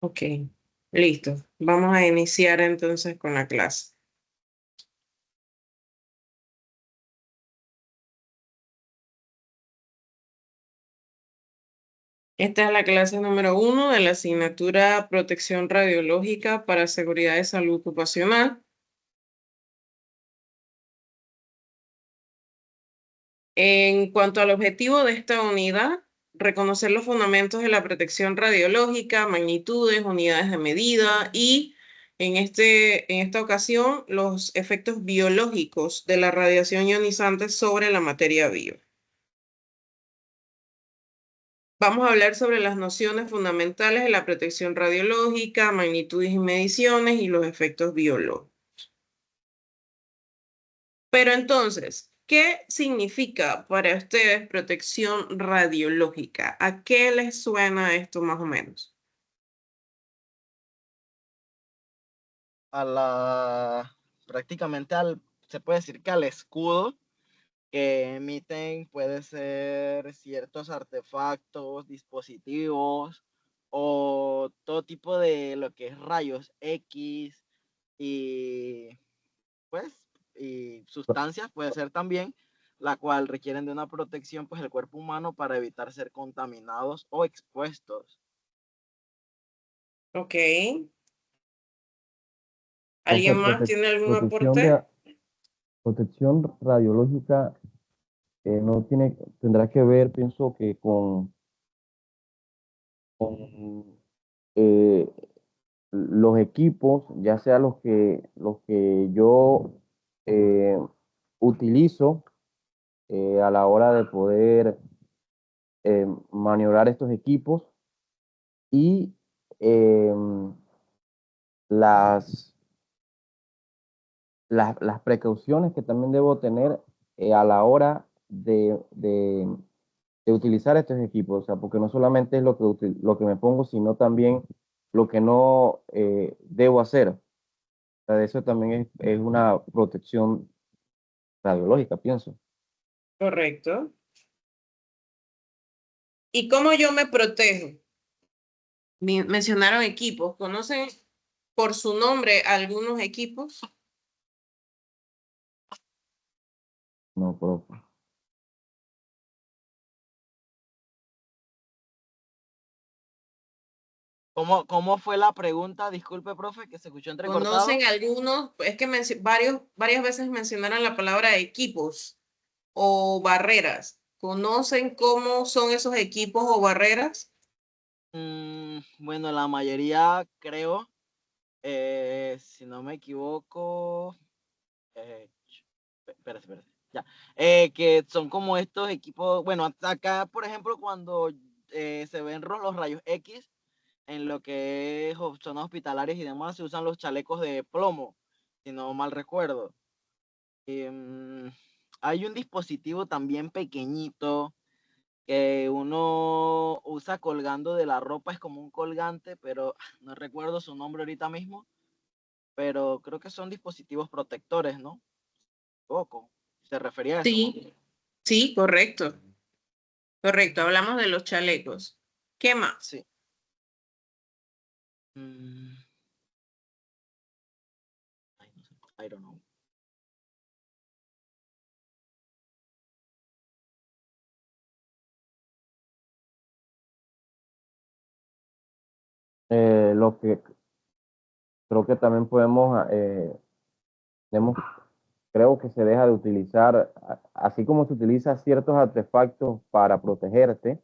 Ok, listo. Vamos a iniciar entonces con la clase. Esta es la clase número 1 de la asignatura Protección Radiológica para Seguridad de Salud Ocupacional. En cuanto al objetivo de esta unidad, reconocer los fundamentos de la protección radiológica, magnitudes, unidades de medida y en esta ocasión los efectos biológicos de la radiación ionizante sobre la materia viva. Vamos a hablar sobre las nociones fundamentales de la protección radiológica, magnitudes y mediciones y los efectos biológicos. Pero entonces, ¿qué significa para ustedes protección radiológica? ¿A qué les suena esto más o menos? A la, prácticamente se puede decir que al escudo que emiten puede ser ciertos artefactos, dispositivos o todo tipo de lo que es rayos X y pues y sustancias puede ser también la cual requieren de una protección pues el cuerpo humano para evitar ser contaminados o expuestos. Ok. Profe, ¿Alguien más tiene algún protección aporte? protección radiológica no tendrá que ver, pienso que con eh, los equipos, ya sea los que yo eh, utilizo a la hora de poder maniobrar estos equipos y em, las, las precauciones que también debo tener a la hora de utilizar estos equipos, o sea, porque no solamente es lo que me pongo, sino también lo que no debo hacer. O sea, eso también es una protección radiológica, pienso. Correcto. ¿Y cómo yo me protejo? Mencionaron equipos. ¿Conocen por su nombre algunos equipos? No, pero ¿Cómo fue la pregunta? Disculpe, profe, que se escuchó entrecortado. ¿Conocen algunos? Es que varias veces mencionaron la palabra equipos o barreras. ¿Conocen cómo son esos equipos o barreras? Bueno, la mayoría creo, si no me equivoco, espérate, ya, que son como estos equipos, bueno, hasta acá, por ejemplo, cuando se ven los rayos X, en lo que es zonas hospitalarias y demás, se usan los chalecos de plomo, si no mal recuerdo. Hay un dispositivo también pequeñito que uno usa colgando de la ropa, es como un colgante, pero no recuerdo su nombre ahorita mismo, pero creo que son dispositivos protectores, ¿no? Poco. ¿Se refería a eso? Sí, sí, correcto, correcto. Hablamos de los chalecos. ¿Qué más? Sí. Mm, ay, no sé, I don't know. lo que creo que también tenemos, creo que se deja de utilizar, así como se utiliza ciertos artefactos para protegerte,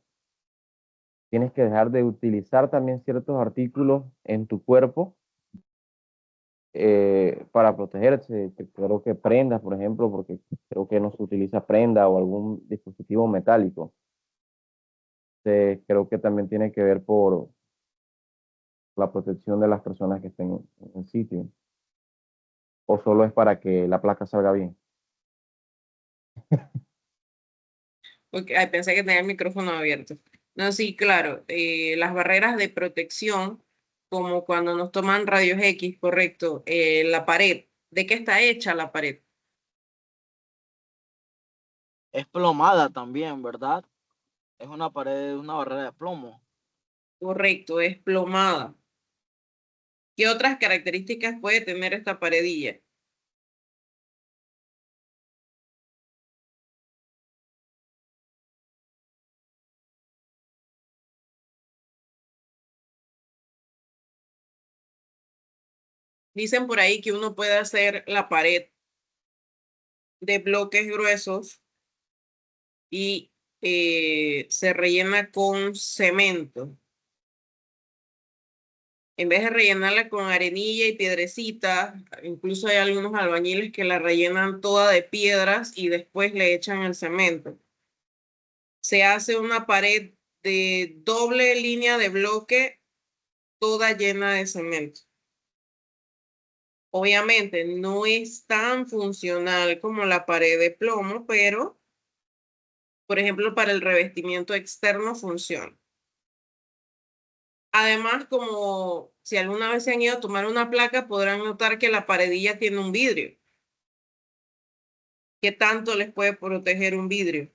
tienes que dejar de utilizar también ciertos artículos en tu cuerpo para protegerse. Creo que prendas, por ejemplo, porque creo que no se utiliza prenda o algún dispositivo metálico. Creo que también tiene que ver por la protección de las personas que estén en el sitio. O solo es para que la placa salga bien. Ay, pensé que tenía el micrófono abierto. No, sí, claro. Las barreras de protección, como cuando nos toman rayos X, correcto. La pared. ¿De qué está hecha la pared? Es plomada también, ¿verdad? Es una pared, una barrera de plomo. Correcto, es plomada. ¿Qué otras características puede tener esta paredilla? Dicen por ahí que uno puede hacer la pared de bloques gruesos y se rellena con cemento. En vez de rellenarla con arenilla y piedrecita, incluso hay algunos albañiles que la rellenan toda de piedras y después le echan el cemento. Se hace una pared de doble línea de bloque, toda llena de cemento. Obviamente no es tan funcional como la pared de plomo, pero, por ejemplo, para el revestimiento externo funciona. Además, como si alguna vez se han ido a tomar una placa, podrán notar que la paredilla tiene un vidrio. ¿Qué tanto les puede proteger un vidrio?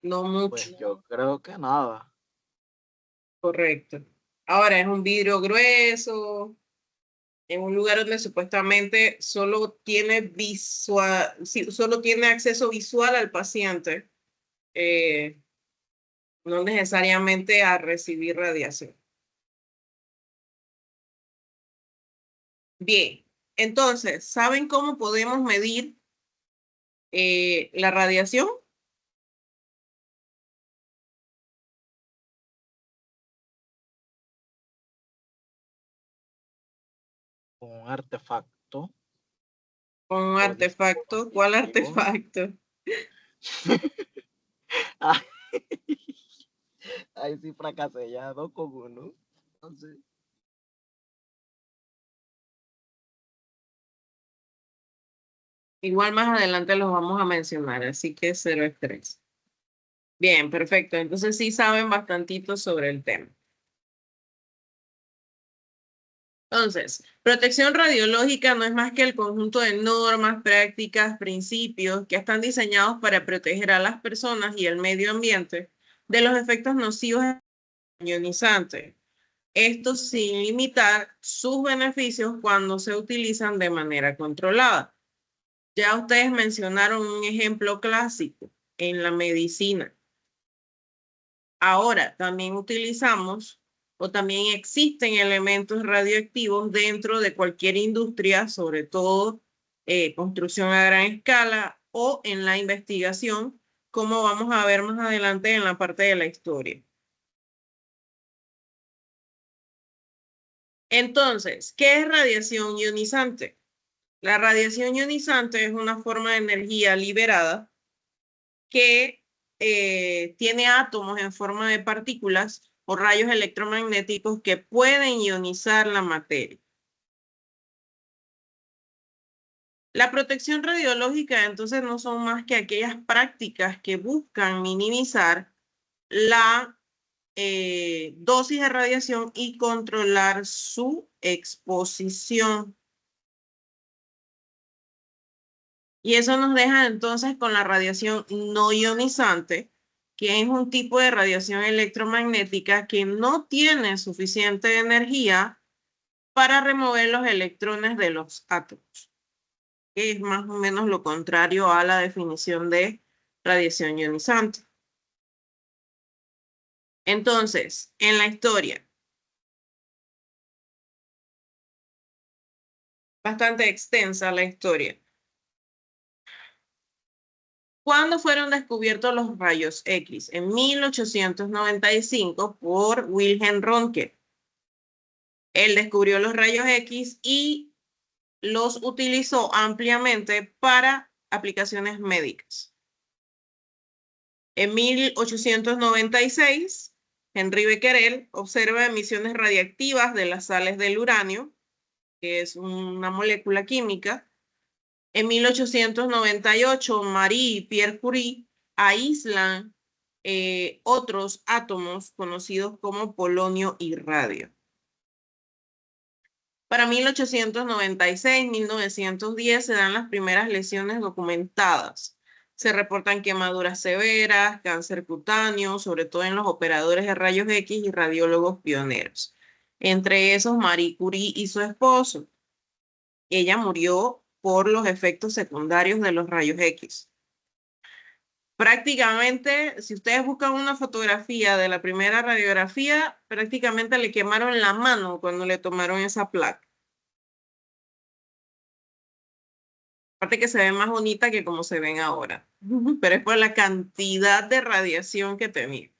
No mucho, Pues yo creo que nada. correcto. Ahora es un vidrio grueso, en un lugar donde supuestamente solo tiene solo tiene acceso visual al paciente, no necesariamente a recibir radiación. Bien, entonces, ¿saben cómo podemos medir la radiación? Un artefacto Con un o artefacto. ¿Cuál dispositivo. artefacto? Ay, ahí sí fracasé ya, 2 con 1. No sé. Igual más adelante los vamos a mencionar, así que cero estrés. Bien, perfecto. Entonces sí saben bastantito sobre el tema. Entonces, protección radiológica no es más que el conjunto de normas, prácticas, principios que están diseñados para proteger a las personas y el medio ambiente de los efectos nocivos ionizantes. Esto sin limitar sus beneficios cuando se utilizan de manera controlada. Ya ustedes mencionaron un ejemplo clásico en la medicina. Ahora también utilizamos o también existen elementos radioactivos dentro de cualquier industria, sobre todo construcción a gran escala o en la investigación, como vamos a ver más adelante en la parte de la historia. Entonces, ¿qué es radiación ionizante? La radiación ionizante es una forma de energía liberada que tiene átomos en forma de partículas o rayos electromagnéticos que pueden ionizar la materia. La protección radiológica entonces no son más que aquellas prácticas que buscan minimizar la dosis de radiación y controlar su exposición. Y eso nos deja entonces con la radiación no ionizante, que es un tipo de radiación electromagnética que no tiene suficiente energía para remover los electrones de los átomos, que es más o menos lo contrario a la definición de radiación ionizante. Entonces, en la historia, bastante extensa la historia. ¿Cuándo fueron descubiertos los rayos X? En 1895 por Wilhelm Röntgen. Él descubrió los rayos X y los utilizó ampliamente para aplicaciones médicas. En 1896, Henri Becquerel observa emisiones radiactivas de las sales del uranio, que es una molécula química. En 1898, Marie y Pierre Curie aíslan otros átomos conocidos como polonio y radio. Para 1896-1910 se dan las primeras lesiones documentadas Se reportan quemaduras severas, cáncer cutáneo, sobre todo en los operadores de rayos X y radiólogos pioneros. Entre esos, Marie Curie y su esposo. Ella murió por los efectos secundarios de los rayos X. Prácticamente, si ustedes buscan una fotografía de la primera radiografía, prácticamente le quemaron la mano cuando le tomaron esa placa. Aparte que se ve más bonita que como se ven ahora, pero es por la cantidad de radiación que tenía.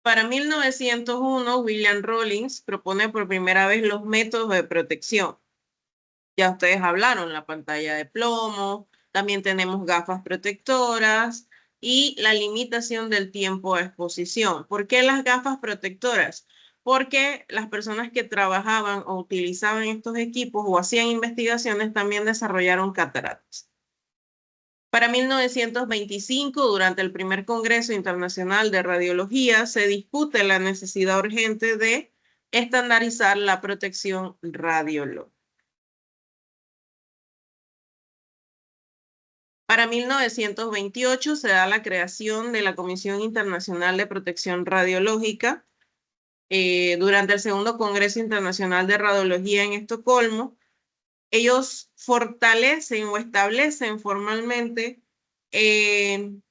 Para 1901, William Rawlings propone por primera vez los métodos de protección. Ya ustedes hablaron, la pantalla de plomo, también tenemos gafas protectoras y la limitación del tiempo de exposición. ¿Por qué las gafas protectoras? Porque las personas que trabajaban o utilizaban estos equipos o hacían investigaciones también desarrollaron cataratas. Para 1925, durante el primer Congreso Internacional de Radiología, se discute la necesidad urgente de estandarizar la protección radiológica. Para 1928 se da la creación de la Comisión Internacional de Protección Radiológica. Durante el segundo Congreso Internacional de Radiología en Estocolmo, ellos fortalecen o establecen formalmente el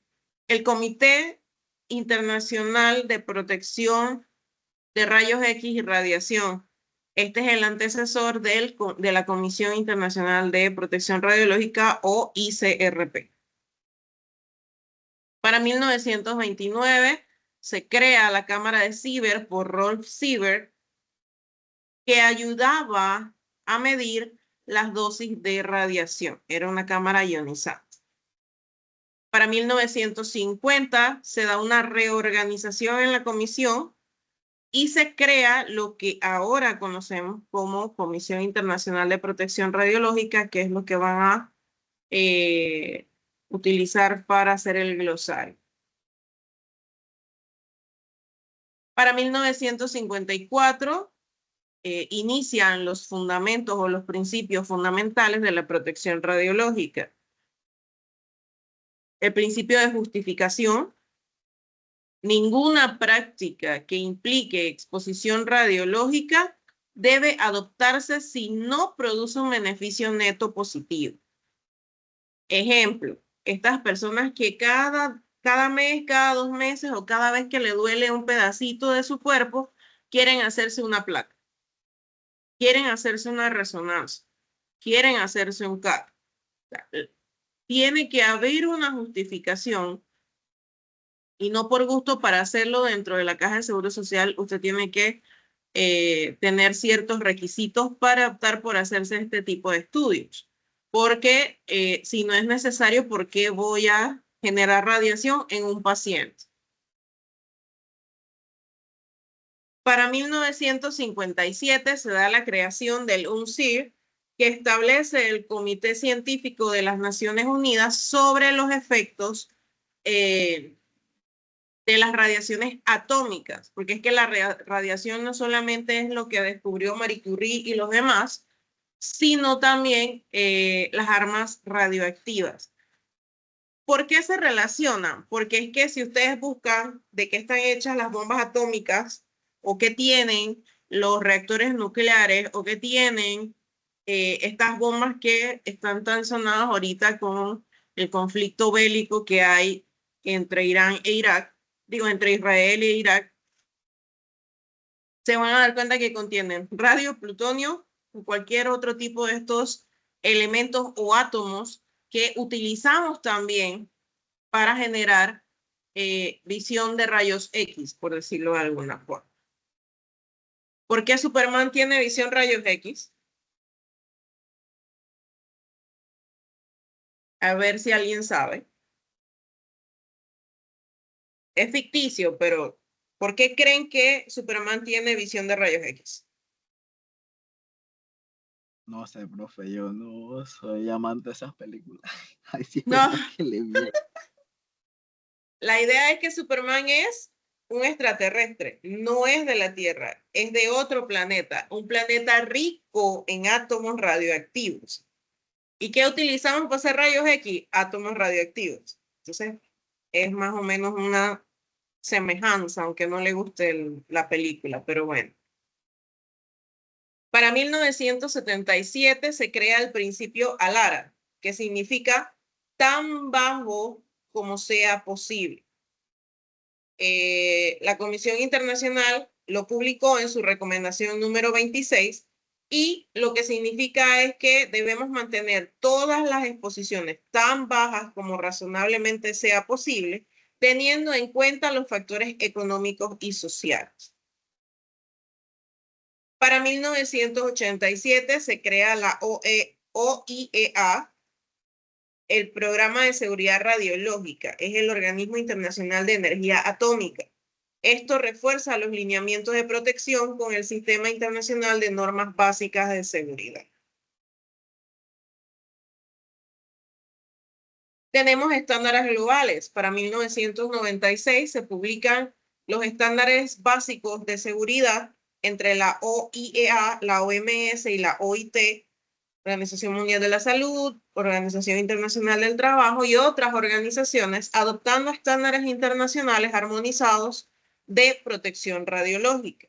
Comité Internacional de Protección de Rayos X y Radiación. Este es el antecesor de la Comisión Internacional de Protección Radiológica o ICRP. Para 1929 se crea la Cámara de Sieber por Rolf Sieber, que ayudaba a medir las dosis de radiación. Era una cámara ionizante. Para 1950 se da una reorganización en la comisión y se crea lo que ahora conocemos como Comisión Internacional de Protección Radiológica, que es lo que van a utilizar para hacer el glosario. Para 1954 inician los fundamentos o los principios fundamentales de la protección radiológica. El principio de justificación. Ninguna práctica que implique exposición radiológica debe adoptarse si no produce un beneficio neto positivo. Ejemplo, estas personas que cada mes, cada 2 meses o cada vez que le duele un pedacito de su cuerpo, quieren hacerse una placa, quieren hacerse una resonancia, quieren hacerse un CAT. Tiene que haber una justificación y no por gusto. Para hacerlo dentro de la caja de seguro social, usted tiene que tener ciertos requisitos para optar por hacerse este tipo de estudios. Porque si no es necesario, ¿por qué voy a generar radiación en un paciente? Para 1957 se da la creación del UNCIR, que establece el Comité Científico de las Naciones Unidas sobre los efectos de las radiaciones atómicas, porque es que la radiación no solamente es lo que descubrió Marie Curie y los demás, sino también las armas radioactivas. ¿Por qué se relacionan? Porque es que si ustedes buscan de qué están hechas las bombas atómicas o qué tienen los reactores nucleares o qué tienen estas bombas que están tan sonadas ahorita con el conflicto bélico que hay entre Irán e Irak, entre Israel e Irak, se van a dar cuenta que contienen radio, plutonio o cualquier otro tipo de estos elementos o átomos que utilizamos también para generar visión de rayos X, por decirlo de alguna forma. ¿Por qué Superman tiene visión rayos X? A ver si alguien sabe. Es ficticio, pero ¿por qué creen que Superman tiene visión de rayos X? No sé, profe, yo no soy amante de esas películas. Ay, sí, No. que le vi. La idea es que Superman es un extraterrestre, no es de la Tierra, es de otro planeta, un planeta rico en átomos radioactivos. ¿Y qué utilizamos para hacer rayos X? Átomos radioactivos. Entonces, es más o menos una semejanza, aunque no le guste la película, pero bueno. Para 1977 se crea el principio ALARA, que significa tan bajo como sea posible. La Comisión Internacional lo publicó en su recomendación número 26 y lo que significa es que debemos mantener todas las exposiciones tan bajas como razonablemente sea posible, teniendo en cuenta los factores económicos y sociales. Para 1987 se crea la OIEA, el Programa de Seguridad Radiológica, es el Organismo Internacional de Energía Atómica. Esto refuerza los lineamientos de protección con el Sistema Internacional de Normas Básicas de Seguridad. Tenemos estándares globales. Para 1996 se publican los estándares básicos de seguridad entre la OIEA, la OMS y la OIT, Organización Mundial de la Salud, Organización Internacional del Trabajo y otras organizaciones, adoptando estándares internacionales armonizados de protección radiológica.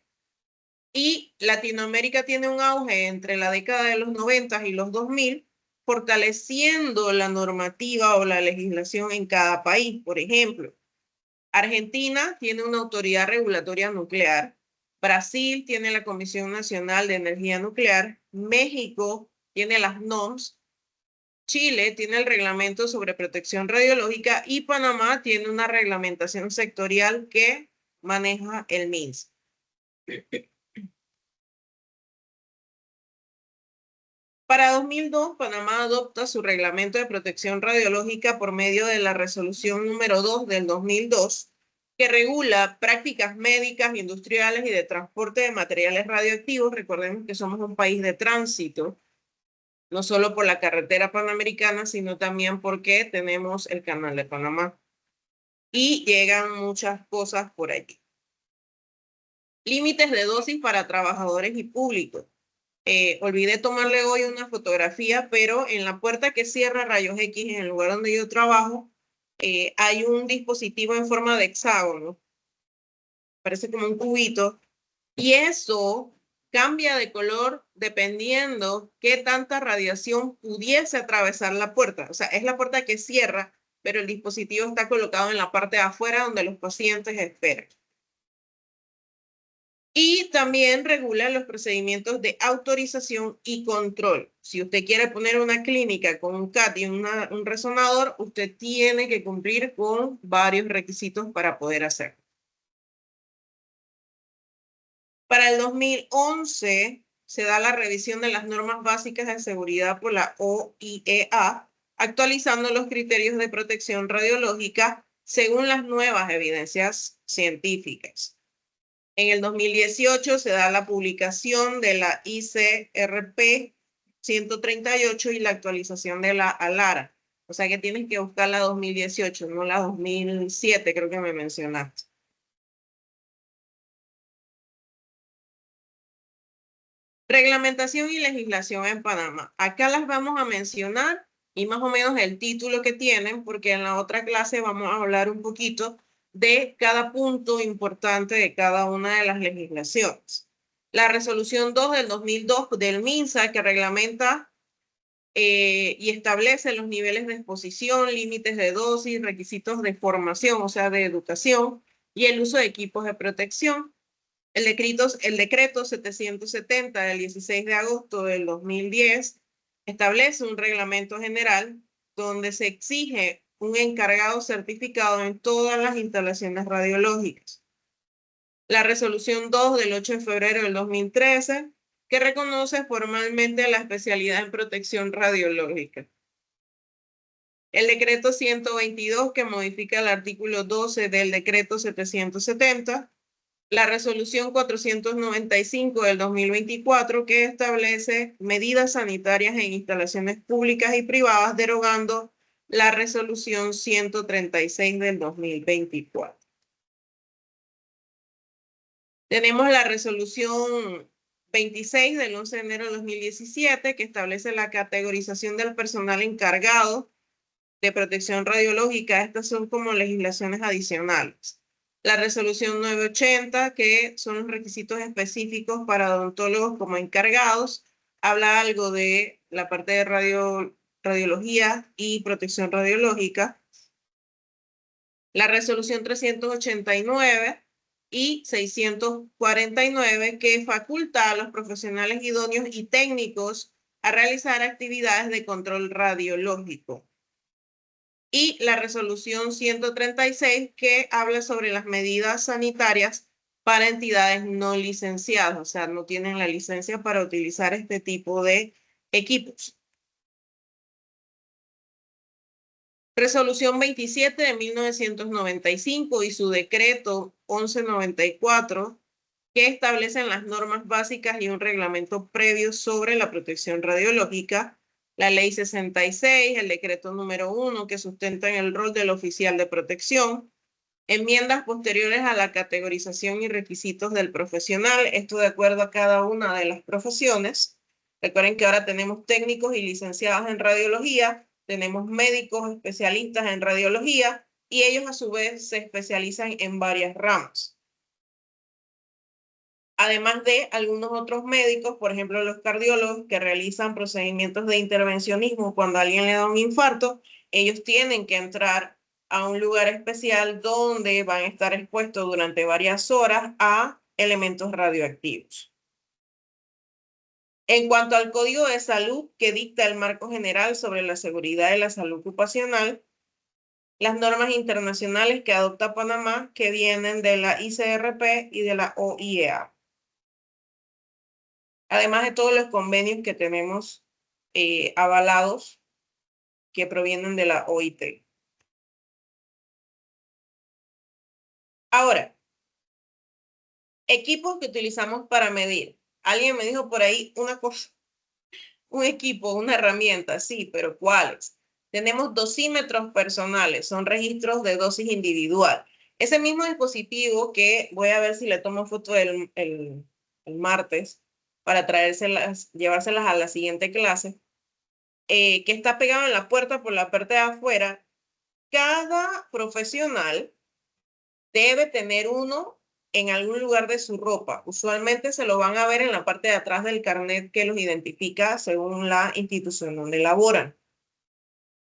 Y Latinoamérica tiene un auge entre la década de los 90 y los 2000, fortaleciendo la normativa o la legislación en cada país. Por ejemplo, Argentina tiene una autoridad regulatoria nuclear, Brasil tiene la Comisión Nacional de Energía Nuclear, México tiene las NOMS, Chile tiene el reglamento sobre protección radiológica y Panamá tiene una reglamentación sectorial que maneja el MINSA. Para 2002, Panamá adopta su reglamento de protección radiológica por medio de la resolución número 2 del 2002, que regula prácticas médicas, industriales y de transporte de materiales radioactivos. Recordemos que somos un país de tránsito, no solo por la carretera panamericana, sino también porque tenemos el Canal de Panamá. Y llegan muchas cosas por allí. Límites de dosis para trabajadores y público. Olvidé tomarle hoy una fotografía, pero en la puerta que cierra rayos X en el lugar donde yo trabajo, hay un dispositivo en forma de hexágono, parece como un cubito, y eso cambia de color dependiendo qué tanta radiación pudiese atravesar la puerta. O sea, es la puerta que cierra, pero el dispositivo está colocado en la parte de afuera donde los pacientes esperan. Y también regula los procedimientos de autorización y control. Si usted quiere poner una clínica con un CAT y un resonador, usted tiene que cumplir con varios requisitos para poder hacerlo. Para el 2011 se da la revisión de las normas básicas de seguridad por la OIEA, actualizando los criterios de protección radiológica según las nuevas evidencias científicas. En el 2018 se da la publicación de la ICRP 138 y la actualización de la ALARA. O sea que tienes que buscar la 2018, no la 2007, creo que me mencionaste. Reglamentación y legislación en Panamá. Acá las vamos a mencionar y más o menos el título que tienen, porque en la otra clase vamos a hablar un poquito de cada punto importante de cada una de las legislaciones. La resolución 2 del 2002 del MINSA, que reglamenta y establece los niveles de exposición, límites de dosis, requisitos de formación, o sea, de educación, y el uso de equipos de protección. El decreto 770 del 16 de agosto del 2010 establece un reglamento general donde se exige un encargado certificado en todas las instalaciones radiológicas. La resolución 2 del 8 de febrero del 2013 que reconoce formalmente la especialidad en protección radiológica. El decreto 122 que modifica el artículo 12 del decreto 770. La resolución 495 del 2024 que establece medidas sanitarias en instalaciones públicas y privadas derogando la resolución 136 del 2024. Tenemos la resolución 26 del 11 de enero de 2017 que establece la categorización del personal encargado de protección radiológica, estas son como legislaciones adicionales. La resolución 980, que son los requisitos específicos para odontólogos como encargados, habla algo de la parte de radiología y protección radiológica. La resolución 389 y 649, que faculta a los profesionales idóneos y técnicos a realizar actividades de control radiológico. Y la resolución 136, que habla sobre las medidas sanitarias para entidades no licenciadas, o sea, no tienen la licencia para utilizar este tipo de equipos. Resolución 27 de 1995 y su decreto 1194, que establecen las normas básicas y un reglamento previo sobre la protección radiológica. La ley 66, el decreto número 1, que sustentan el rol del oficial de protección. Enmiendas posteriores a la categorización y requisitos del profesional, esto de acuerdo a cada una de las profesiones. Recuerden que ahora tenemos técnicos y licenciados en radiología, tenemos médicos especialistas en radiología y ellos a su vez se especializan en varias ramas. Además de algunos otros médicos, por ejemplo los cardiólogos que realizan procedimientos de intervencionismo cuando a alguien le da un infarto, ellos tienen que entrar a un lugar especial donde van a estar expuestos durante varias horas a elementos radioactivos. En cuanto al Código de Salud que dicta el marco general sobre la seguridad de la salud ocupacional, las normas internacionales que adopta Panamá que vienen de la ICRP y de la OIEA. Además de todos los convenios que tenemos avalados que provienen de la OIT. Ahora, equipos que utilizamos para medir. Alguien me dijo por ahí una cosa, un equipo, una herramienta, sí, pero ¿cuáles? Tenemos dosímetros personales, son registros de dosis individual. Ese mismo dispositivo que voy a ver si le tomo foto el martes para llevárselas a la siguiente clase, que está pegado en la puerta por la parte de afuera. Cada profesional debe tener uno en algún lugar de su ropa. Usualmente se lo van a ver en la parte de atrás del carnet que los identifica según la institución donde laboran.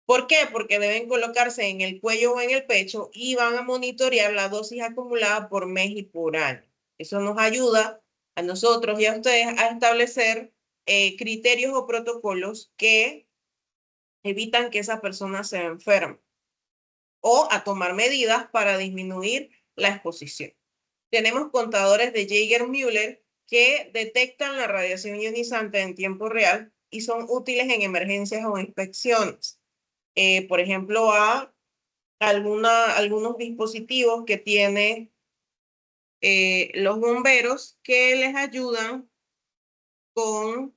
¿Por qué? Porque deben colocarse en el cuello o en el pecho y van a monitorear la dosis acumulada por mes y por año. Eso nos ayuda a nosotros y a ustedes a establecer criterios o protocolos que evitan que esa persona se enferme o a tomar medidas para disminuir la exposición. Tenemos contadores de Jaeger-Müller que detectan la radiación ionizante en tiempo real y son útiles en emergencias o inspecciones. Por ejemplo, a algunos dispositivos que tienen los bomberos que les ayudan con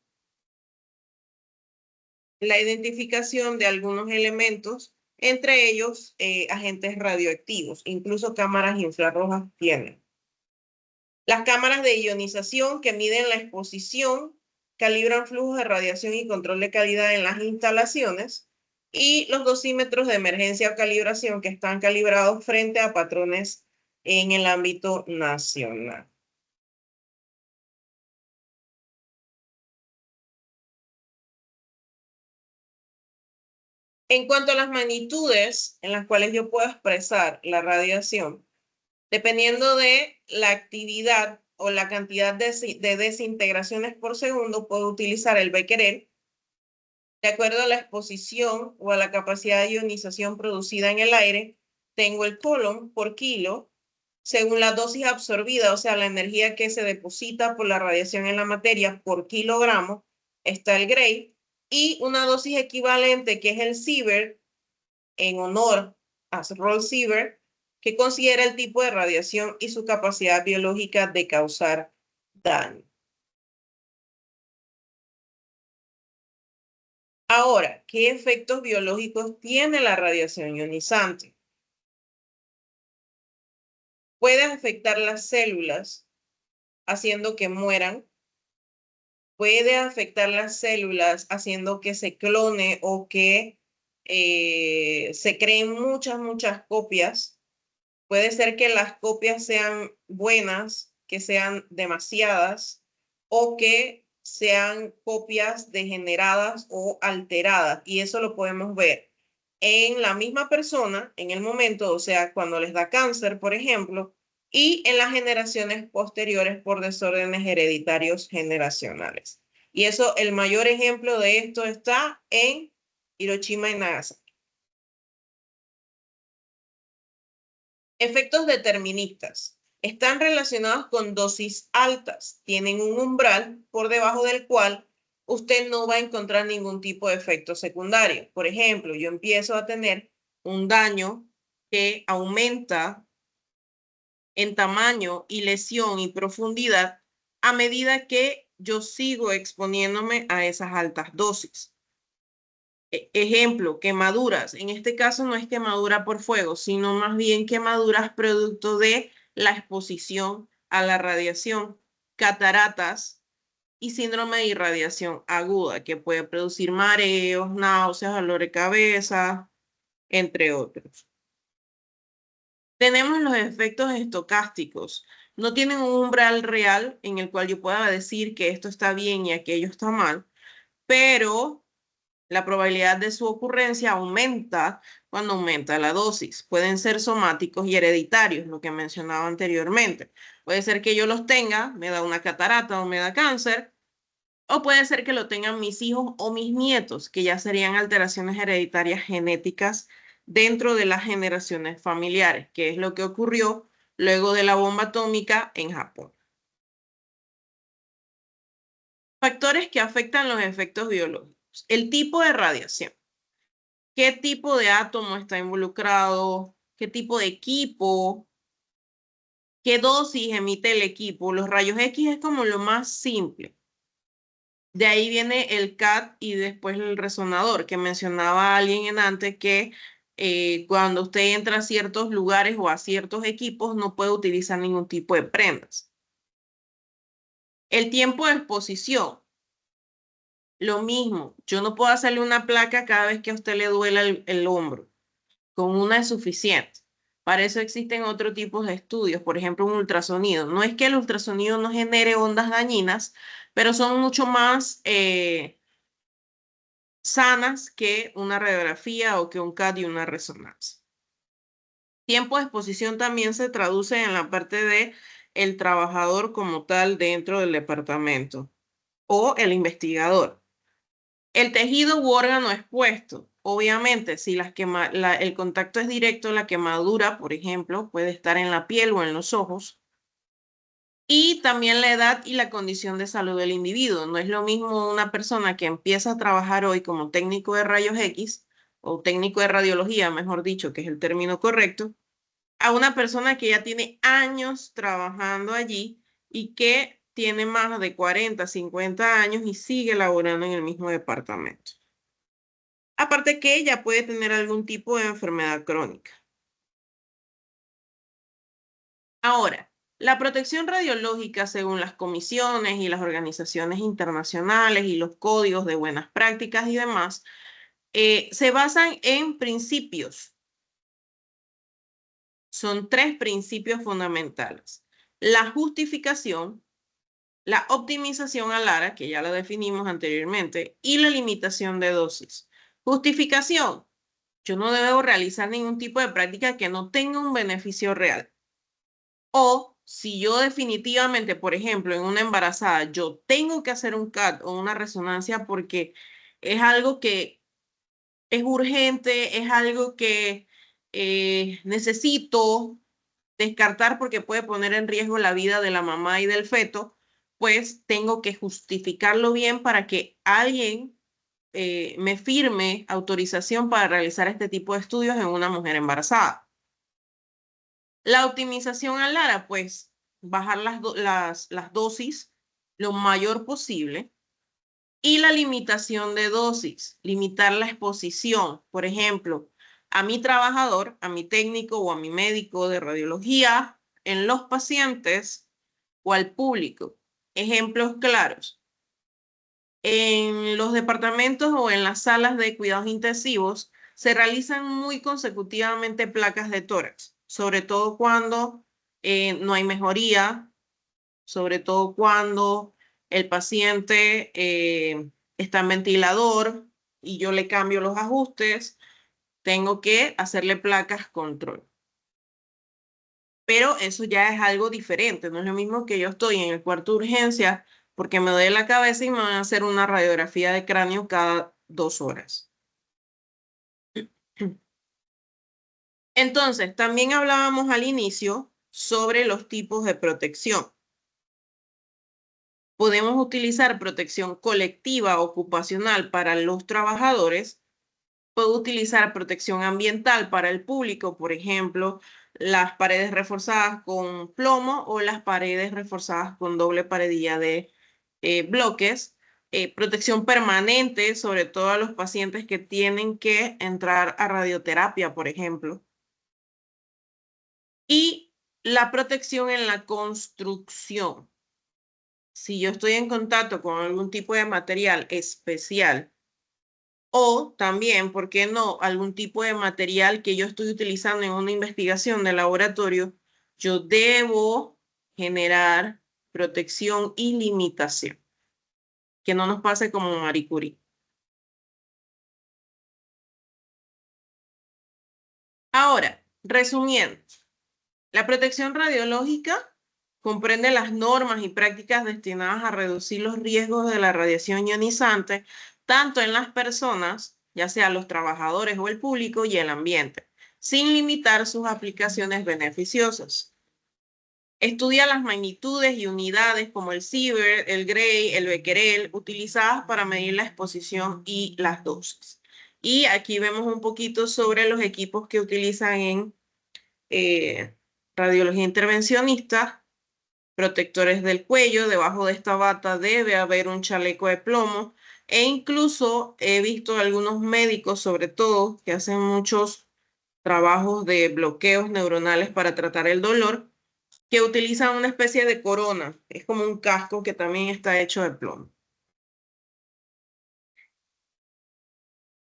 la identificación de algunos elementos, entre ellos agentes radioactivos, incluso cámaras infrarrojas tienen. Las cámaras de ionización que miden la exposición, calibran flujos de radiación y control de calidad en las instalaciones, y los dosímetros de emergencia o calibración que están calibrados frente a patrones en el ámbito nacional. En cuanto a las magnitudes en las cuales yo puedo expresar la radiación, dependiendo de la actividad o la cantidad de desintegraciones por segundo, puedo utilizar el becquerel. De acuerdo a la exposición o a la capacidad de ionización producida en el aire, tengo el Coulomb por kilo, según la dosis absorbida, o sea, la energía que se deposita por la radiación en la materia por kilogramo, está el Gray, y una dosis equivalente que es el Sievert, en honor a Rolf Sievert, que considera el tipo de radiación y su capacidad biológica de causar daño. Ahora, ¿qué efectos biológicos tiene la radiación ionizante? Puede afectar las células, haciendo que mueran. Puede afectar las células, haciendo que se clone o que se creen muchas copias. Puede ser que las copias sean buenas, que sean demasiadas o que sean copias degeneradas o alteradas. Y eso lo podemos ver en la misma persona, en el momento, o sea, cuando les da cáncer, por ejemplo, y en las generaciones posteriores por desórdenes hereditarios generacionales. Y eso, el mayor ejemplo de esto está en Hiroshima y Nagasaki. Efectos deterministas. Están relacionados con dosis altas. Tienen un umbral por debajo del cual usted no va a encontrar ningún tipo de efecto secundario. Por ejemplo, yo empiezo a tener un daño que aumenta en tamaño y lesión y profundidad a medida que yo sigo exponiéndome a esas altas dosis. Ejemplo, quemaduras. En este caso no es quemadura por fuego, sino más bien quemaduras producto de la exposición a la radiación, cataratas y síndrome de irradiación aguda, que puede producir mareos, náuseas, dolor de cabeza, entre otros. Tenemos los efectos estocásticos. No tienen un umbral real en el cual yo pueda decir que esto está bien y aquello está mal, pero la probabilidad de su ocurrencia aumenta cuando aumenta la dosis. Pueden ser somáticos y hereditarios, lo que mencionaba anteriormente. Puede ser que yo los tenga, me da una catarata o me da cáncer, o puede ser que lo tengan mis hijos o mis nietos, que ya serían alteraciones hereditarias genéticas dentro de las generaciones familiares, que es lo que ocurrió luego de la bomba atómica en Japón. Factores que afectan los efectos biológicos. El tipo de radiación. ¿Qué tipo de átomo está involucrado? ¿Qué tipo de equipo? ¿Qué dosis emite el equipo? Los rayos X es como lo más simple. De ahí viene el CAT y después el resonador, que mencionaba alguien en antes que cuando usted entra a ciertos lugares o a ciertos equipos no puede utilizar ningún tipo de prendas. El tiempo de exposición. Lo mismo, yo no puedo hacerle una placa cada vez que a usted le duela el hombro. Con una es suficiente. Para eso existen otros tipos de estudios, por ejemplo, un ultrasonido. No es que el ultrasonido no genere ondas dañinas, pero son mucho más sanas que una radiografía o que un CAT y una resonancia. Tiempo de exposición también se traduce en la parte de el trabajador como tal dentro del departamento o el investigador. El tejido u órgano expuesto. Obviamente, si el contacto es directo, la quemadura, por ejemplo, puede estar en la piel o en los ojos. Y también la edad y la condición de salud del individuo. No es lo mismo una persona que empieza a trabajar hoy como técnico de rayos X o técnico de radiología, mejor dicho, que es el término correcto, a una persona que ya tiene años trabajando allí y que tiene más de 40, 50 años y sigue laborando en el mismo departamento. Aparte que ella puede tener algún tipo de enfermedad crónica. Ahora, la protección radiológica, según las comisiones y las organizaciones internacionales y los códigos de buenas prácticas y demás, se basan en principios. Son 3 principios fundamentales. La justificación, la optimización al ARA, que ya la definimos anteriormente, y la limitación de dosis. Justificación. Yo no debo realizar ningún tipo de práctica que no tenga un beneficio real. O si yo definitivamente, por ejemplo, en una embarazada, yo tengo que hacer un CAT o una resonancia porque es algo que es urgente, es algo que necesito descartar porque puede poner en riesgo la vida de la mamá y del feto, pues tengo que justificarlo bien para que alguien me firme autorización para realizar este tipo de estudios en una mujer embarazada. La optimización al ARA, pues bajar las dosis lo mayor posible. Y la limitación de dosis, limitar la exposición. Por ejemplo, a mi trabajador, a mi técnico o a mi médico de radiología, en los pacientes o al público. Ejemplos claros. En los departamentos o en las salas de cuidados intensivos se realizan muy consecutivamente placas de tórax, sobre todo cuando no hay mejoría, sobre todo cuando el paciente está en ventilador y yo le cambio los ajustes, tengo que hacerle placas control. Pero eso ya es algo diferente, no es lo mismo que yo estoy en el cuarto de urgencia porque me duele la cabeza y me van a hacer una radiografía de cráneo cada 2 horas. Entonces, también hablábamos al inicio sobre los tipos de protección. Podemos utilizar protección colectiva ocupacional para los trabajadores. Puedo utilizar protección ambiental para el público, por ejemplo, las paredes reforzadas con plomo o las paredes reforzadas con doble paredilla de bloques. Protección permanente, sobre todo a los pacientes que tienen que entrar a radioterapia, por ejemplo. Y la protección en la construcción. Si yo estoy en contacto con algún tipo de material especial, o también, ¿por qué no?, algún tipo de material que yo estoy utilizando en una investigación de laboratorio, yo debo generar protección y limitación. Que no nos pase como Marie Curie. Ahora, resumiendo, la protección radiológica comprende las normas y prácticas destinadas a reducir los riesgos de la radiación ionizante, tanto en las personas, ya sea los trabajadores o el público, y el ambiente, sin limitar sus aplicaciones beneficiosas. Estudia las magnitudes y unidades como el Sievert, el Gray, el Becquerel, utilizadas para medir la exposición y las dosis. Y aquí vemos un poquito sobre los equipos que utilizan en radiología intervencionista. Protectores del cuello, debajo de esta bata debe haber un chaleco de plomo, e incluso he visto algunos médicos, sobre todo, que hacen muchos trabajos de bloqueos neuronales para tratar el dolor, que utilizan una especie de corona, es como un casco que también está hecho de plomo.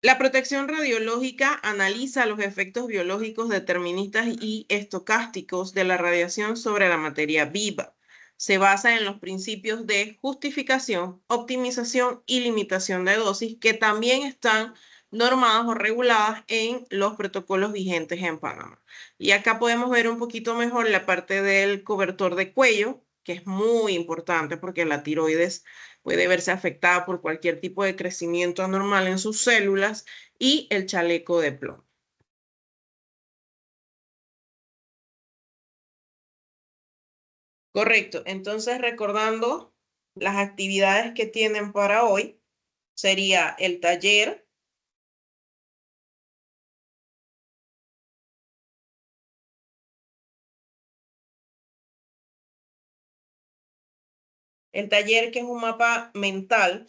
La protección radiológica analiza los efectos biológicos deterministas y estocásticos de la radiación sobre la materia viva. Se basa en los principios de justificación, optimización y limitación de dosis, que también están normadas o reguladas en los protocolos vigentes en Panamá. Y acá podemos ver un poquito mejor la parte del cobertor de cuello, que es muy importante porque la tiroides puede verse afectada por cualquier tipo de crecimiento anormal en sus células, y el chaleco de plomo. Correcto. Entonces, recordando las actividades que tienen para hoy, sería el taller, que es un mapa mental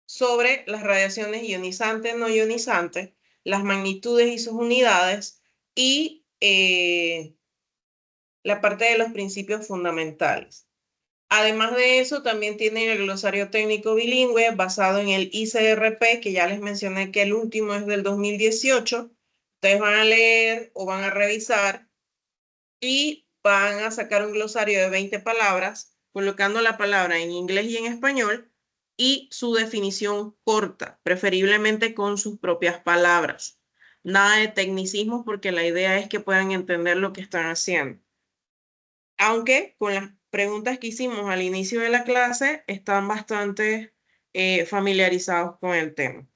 sobre las radiaciones ionizantes, no ionizantes, las magnitudes y sus unidades, y la parte de los principios fundamentales. Además de eso, también tienen el glosario técnico bilingüe basado en el ICRP, que ya les mencioné que el último es del 2018. Ustedes van a leer o van a revisar y van a sacar un glosario de 20 palabras, colocando la palabra en inglés y en español y su definición corta, preferiblemente con sus propias palabras. Nada de tecnicismos, porque la idea es que puedan entender lo que están haciendo. Aunque con las preguntas que hicimos al inicio de la clase están bastante familiarizados con el tema.